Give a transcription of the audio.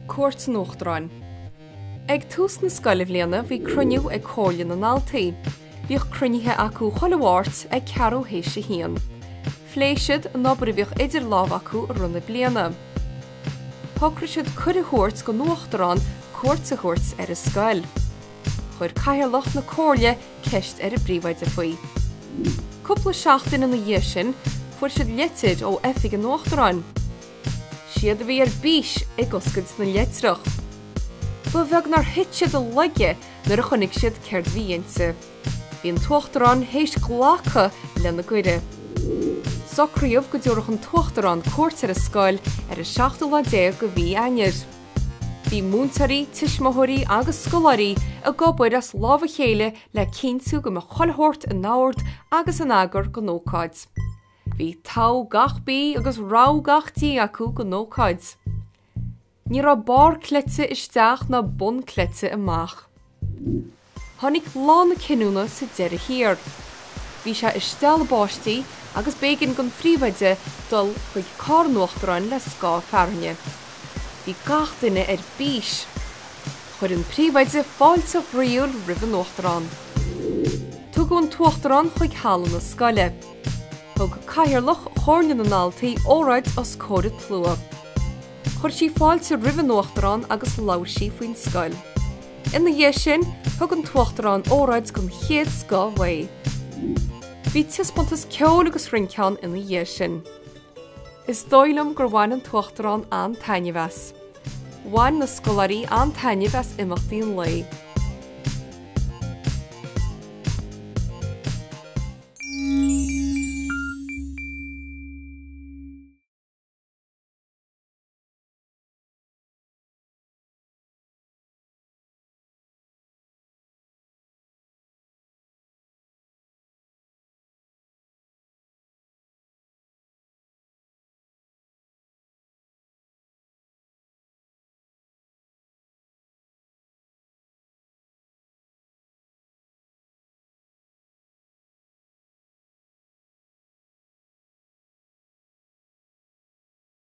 Cuairt yn Uachtaráin. Ag tús na scoile bhliana bhí cruniú ag cóilín an altaí. Bhíoh crunithe acu Cuairt ag cearú hééis sé hían. Phléisiid an obair bhíoh idir lámh acu runna bliana. Thocraisiid cuireathirt go Uachtaráin cuairt ar a scoil. Chuir caithearlach na cóirle ceist ar a bríomhaid a faoi. Cúpla seachtain in na dhé sin fuair siad leitid ó efig an Uachtaráin. Siad a bhí ar bís ag oscaid na leitrach. Ba bheag nar hit siad a leige nar a chunig siad céird bhíonsa. Bhí an Uachtaráin hééis ghlacha lena cuire. Socraíomh go dúrach an Uachtaráin cuairt ar a scoil ar a 16 go bhí air. Bhí múntarí, tuismothirí agus scoláirí a gobáid as lámha chéile le cinntiú go mo choilthirt an náirt agus an agar go nócáid. Bhí tá gach bí agus rá gachtaí acu go nócáid. Ní ra bar clete isteach na bun clete amach. Tháinig lán na cinúna sa deire hir. Bhí se istéal báistí agus bégan gon phríomhaide dul chuig cá Uachtaráin le scá fearne. Bhí gach duine ar bís. Chuir an phríomhaide fáilte riúil ribh an Uachtaráin. Tugadh an Uachtaráin chuig hallan na scoile. Thug caithearlach chorlinn an altaí óráid os cóide tlua. Chuir sí fáilte ribh an Uachtaráin agus labhair sí faoin scoil. In na dhé sin, thug an Uachtaráin óráid gon chéad scá mhaí. Bhí tiosbantas ceol agus rinceán in na dhé sin. Is dóilm gur bhain an Uachtaráin an tainneamhas. Bhain na scoláirí an tainneamhas imachtaí an lei.